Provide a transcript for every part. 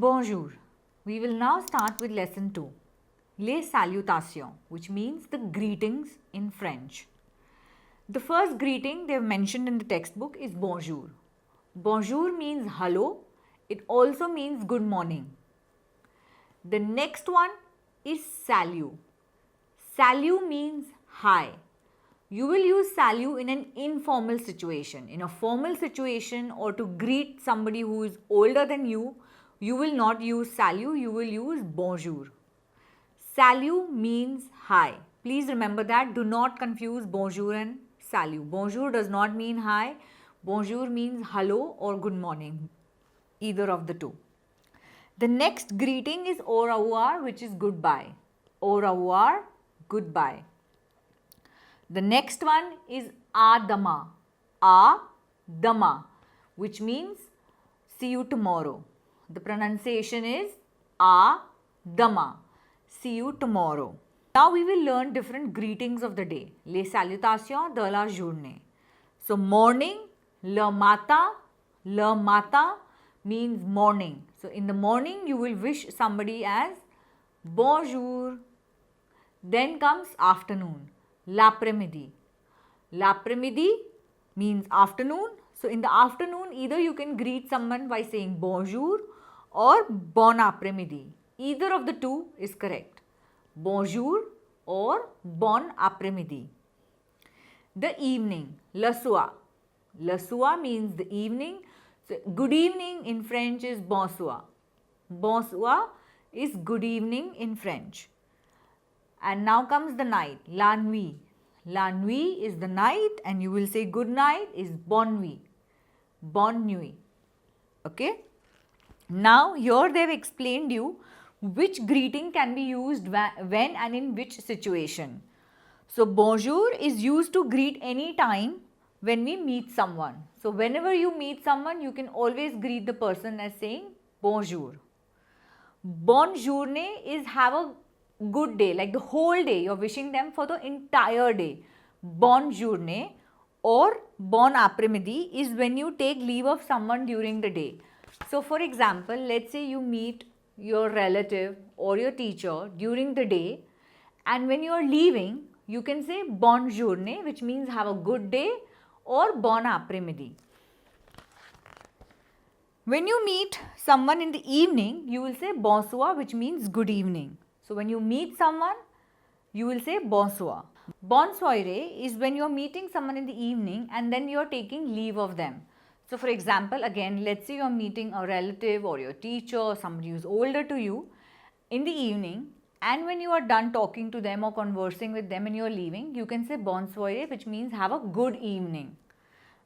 Bonjour. We will now start with lesson 2. Les salutations, which means the greetings in French. The first greeting they have mentioned in the textbook is bonjour. Bonjour means hello. It also means good morning. The next one is salut. Salut means hi. You will use salut in an informal situation. In a formal situation or to greet somebody who is older than you, you will not use salut, you will use bonjour. Salut means hi. Please remember that. Do not confuse bonjour and salut. Bonjour does not mean hi. Bonjour means hello or good morning. Either of the two. The next greeting is au revoir, which is goodbye. Au revoir, goodbye. The next one is adama. Adama, which means see you tomorrow. The pronunciation is adama. See you tomorrow. Now we will learn different greetings of the day. Les salutations de la journée. So morning, le matin means morning. So in the morning you will wish somebody as bonjour. Then comes afternoon, l'après-midi. L'après-midi means afternoon. So in the afternoon either you can greet someone by saying bonjour or bon après-midi. Either of the two is correct. Bonjour or bon après-midi. The evening, le soir. Le soir means the evening. So good evening in French is bonsoir. Bonsoir is good evening in French. And now comes the night, la nuit. La nuit is the night and you will say good night is bonne nuit. Bonne nuit. Okay. Now here they have explained you which greeting can be used when and in which situation. So bonjour is used to greet any time when we meet someone. So whenever you meet someone, you can always greet the person as saying bonjour. Bonne journée is have a good day, like the whole day. You're wishing them for the entire day. Bonne journée or bon après-midi is when you take leave of someone during the day. So for example, let's say you meet your relative or your teacher during the day, and when you are leaving, you can say bonne journée, which means have a good day, or bon après-midi. When you meet someone in the evening, you will say bonsoir, which means good evening. So when you meet someone, you will say bonsoir. Bonne soirée is when you are meeting someone in the evening and then you are taking leave of them. So for example, again, let's say you are meeting a relative or your teacher or somebody who is older to you in the evening, and when you are done talking to them or conversing with them and you are leaving, you can say bonne soirée, which means have a good evening.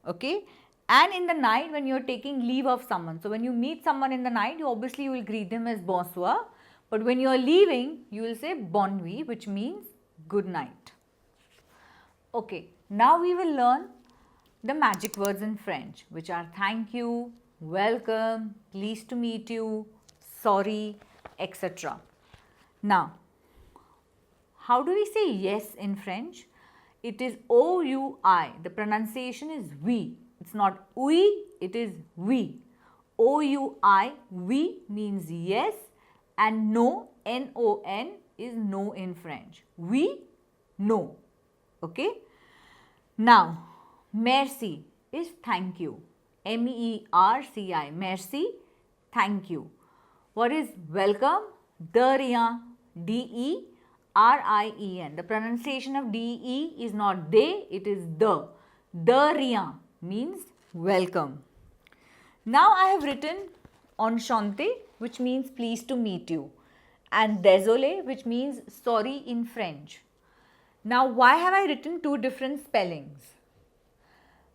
Okay. And in the night when you are taking leave of someone, so when you meet someone in the night, you obviously will greet them as bonsoir. But when you are leaving, you will say bonne nuit, which means good night. Okay, now we will learn the magic words in French, which are thank you, welcome, pleased to meet you, sorry, etc. Now, how do we say yes in French? It is O-U-I. The pronunciation is we. It's not oui, it is we. O-U-I, we means yes, and no, N-O-N is no in French. We, no. Okay. Now, merci is thank you. M-E-R-C-I, merci, thank you. What is welcome? De rien, D-E-R-I-E-N. The pronunciation of D-E is not de, it is de. De rien means welcome. Now I have written enchanté, which means pleased to meet you, and désolé, which means sorry in French. Now why have I written two different spellings?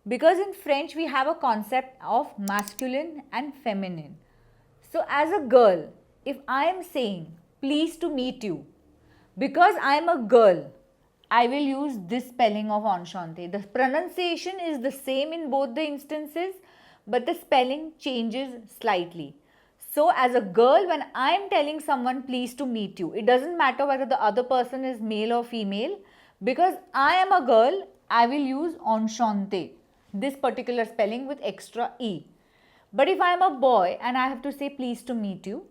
Because in French we have a concept of masculine and feminine. So as a girl, if I am saying pleased to meet you, because I am a girl, I will use this spelling of enchanté. The pronunciation is the same in both the instances, but the spelling changes slightly. So as a girl, when I am telling someone pleased to meet you, it doesn't matter whether the other person is male or female. Because I am a girl, I will use enchanté, this particular spelling with extra E. But if I am a boy and I have to say pleased to meet you,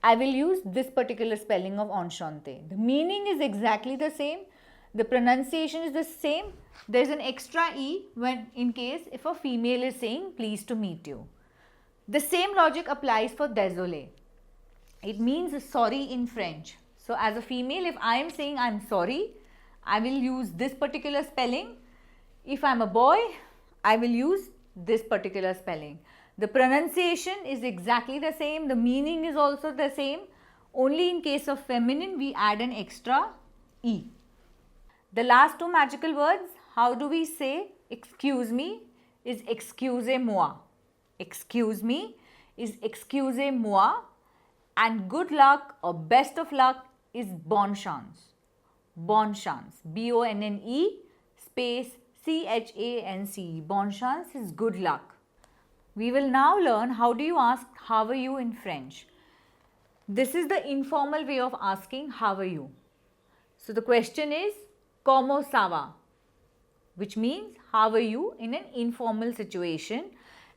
I will use this particular spelling of enchante. The meaning is exactly the same. The pronunciation is the same. There is an extra E when in case if a female is saying pleased to meet you. The same logic applies for désolé. It means sorry in French. So as a female, if I am saying I am sorry, I will use this particular spelling. If I am a boy, I will use this particular spelling. The pronunciation is exactly the same. The meaning is also the same. Only in case of feminine, we add an extra E. The last two magical words, how do we say excuse me is excusez-moi. Excuse me is excusez-moi, and good luck or best of luck is bonne chance. Bonne chance. B-O-N-N-E space C-H-A-N-C. Bonne chance is good luck. We will now learn how do you ask how are you in French. This is the informal way of asking how are you. So the question is comment ça va, which means how are you in an informal situation.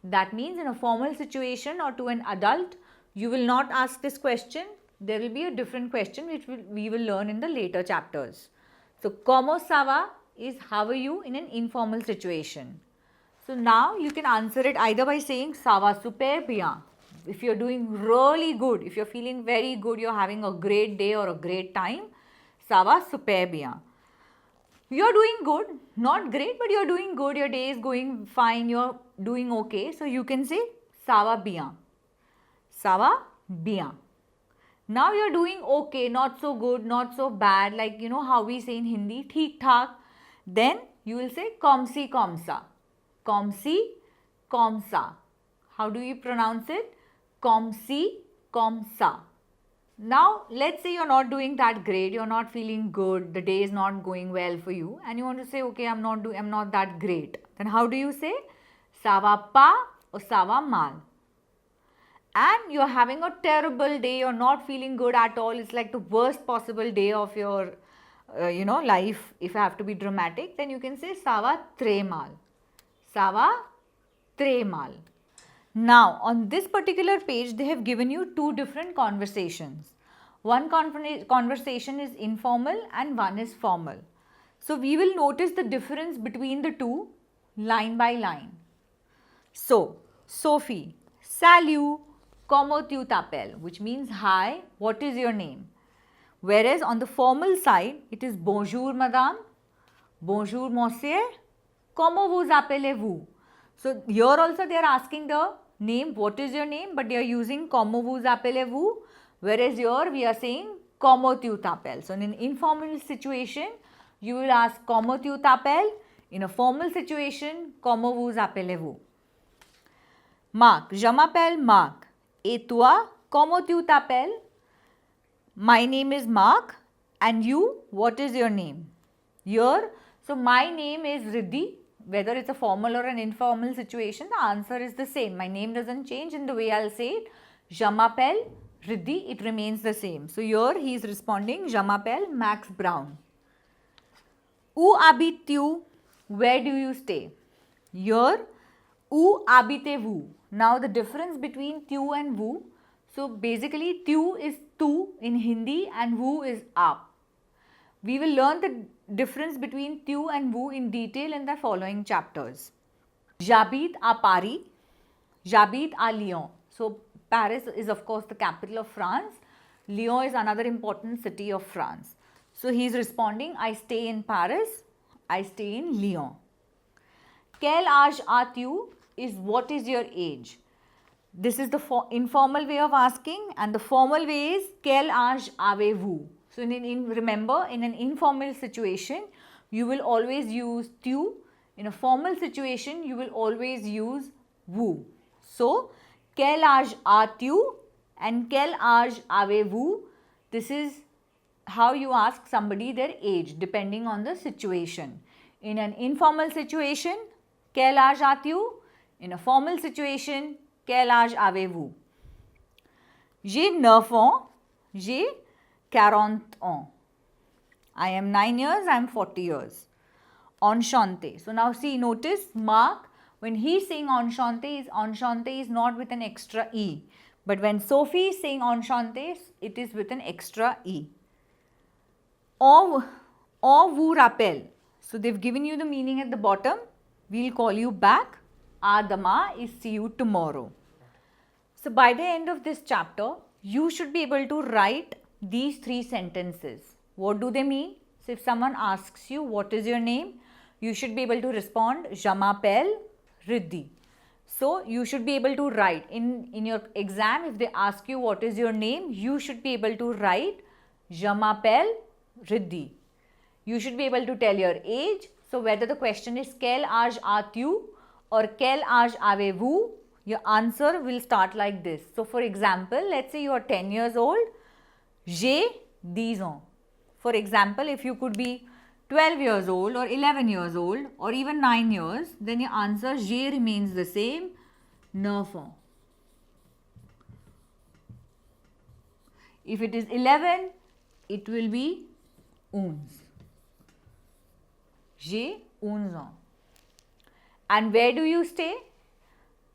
That means in a formal situation or to an adult, you will not ask this question. There will be a different question which we will learn in the later chapters. So comment ça va is how are you in an informal situation. So now you can answer it either by saying ça va super bien. If you're doing really good, if you're feeling very good, you're having a great day or a great time, ça va super bien. You're doing good, not great, but you're doing good, your day is going fine, you're doing okay. So you can say ça va bien. Ça va bien. Now you're doing okay, not so good, not so bad, like you know how we say in Hindi, theek thaak. Then you will say comme si comme ça. Comme si comme ça. How do you pronounce it? Comme si comme ça. Now let's say you're not doing that great, you're not feeling good, the day is not going well for you, and you want to say okay, I'm not that great. Then how do you say ça va pas or ça va mal? And you're having a terrible day, you're not feeling good at all, it's like the worst possible day of your life. If I have to be dramatic, then you can say ça va très mal. Ça va très mal. Now on this particular page they have given you two different conversations. One conversation is informal and one is formal. So we will notice the difference between the two line by line. So Sophie, salut, comment tu t'appelles, which means hi, what is your name? Whereas on the formal side it is bonjour madame, bonjour monsieur, comment vous appelez-vous? So here also they are asking the name, what is your name, but they are using comment vous appelez-vous, whereas here we are saying comment tu t'appelles. So in an informal situation you will ask comment tu t'appelles, in a formal situation comment vous appelez-vous. Marc, je m'appelle Marc. Et toi, comment tu t'appelles? My name is Mark. And you, what is your name? Here, so my name is Riddhi. Whether it's a formal or an informal situation, the answer is the same. My name doesn't change in the way I'll say it. Je m'appelle Riddhi, it remains the same. So here he is responding, je m'appelle Max Brown. Où habites-tu? Where do you stay? Here, où habitez-vous? Now the difference between tu and vous. So basically tu is tu in Hindi and vous is aap. We will learn the difference between tu and vous in detail in the following chapters. J'habite à Paris. J'habite à Lyon. So Paris is of course the capital of France. Lyon is another important city of France. So he is responding, I stay in Paris. I stay in Lyon. Quel âge as-tu is what is your age. This is the informal way of asking, and the formal way is quel âge avez-vous. So remember, in an informal situation you will always use tu. In a formal situation you will always use vous. So quel âge as-tu and quel âge avez-vous. This is how you ask somebody their age depending on the situation. In an informal situation, quel âge as-tu? In a formal situation, quel âge avez-vous? J'ai 9 ans, j'ai 40 ans. I am 9 years, I am 40 years. Enchanté. So now see, notice Mark, when he is saying enchanté is not with an extra E, But when Sophie is saying enchanté, it is with an extra E. On vous rappelle. So they've given you the meaning at the bottom. We'll call you back. À demain is see you tomorrow. So by the end of this chapter, you should be able to write these 3 sentences. What do they mean? So if someone asks you, what is your name? You should be able to respond, Je m'appelle Riddhi. So you should be able to write. In your exam, if they ask you what is your name, you should be able to write, Je m'appelle Riddhi. You should be able to tell your age. So whether the question is quel âge as-tu or quel âge avez-vous, your answer will start like this. So for example, let's say you are 10 years old, j'ai 10 ans. For example, if you could be 12 years old or 11 years old or even 9 years, then your answer j'ai remains the same, 9 ans. If it is 11, it will be 11. J'ai 11 ans. And where do you stay?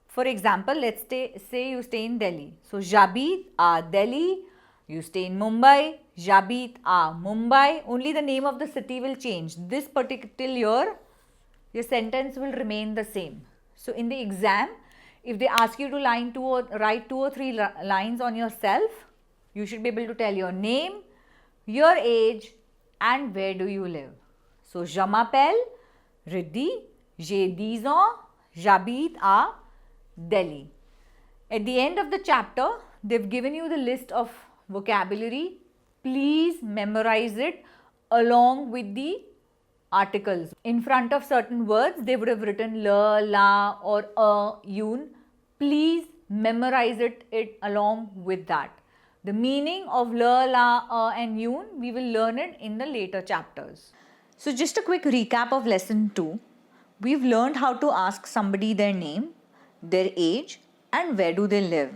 For example, let's say you stay in Delhi. So, j'habite à Delhi. You stay in Mumbai. J'habite à Mumbai. Only the name of the city will change. This particular year, your sentence will remain the same. So, in the exam, if they ask you to write 2 or 3 lines on yourself, you should be able to tell your name, your age, and where do you live. So, je m'appelle Riddhi. J'ai 10 ans. J'habite à Delhi. At the end of the chapter, they've given you the list of vocabulary. Please memorize it along with the articles. In front of certain words, they would have written la, la or yun. Please memorize it along with that. The meaning of la, la, and yun, we will learn it in the later chapters. So just a quick recap of lesson 2. We've learned how to ask somebody their name, their age, and where do they live.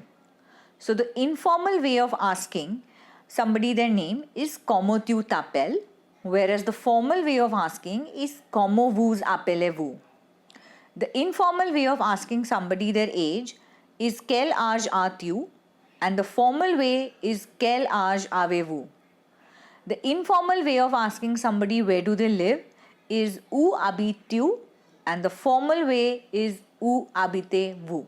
So the informal way of asking somebody their name is comment tu t'appelles, whereas the formal way of asking is comment vous appelez-vous. The informal way of asking somebody their age is quel âge as-tu, and the formal way is quel âge avez-vous. The informal way of asking somebody where do they live is où habites-tu, and the formal way is où habitez-vous.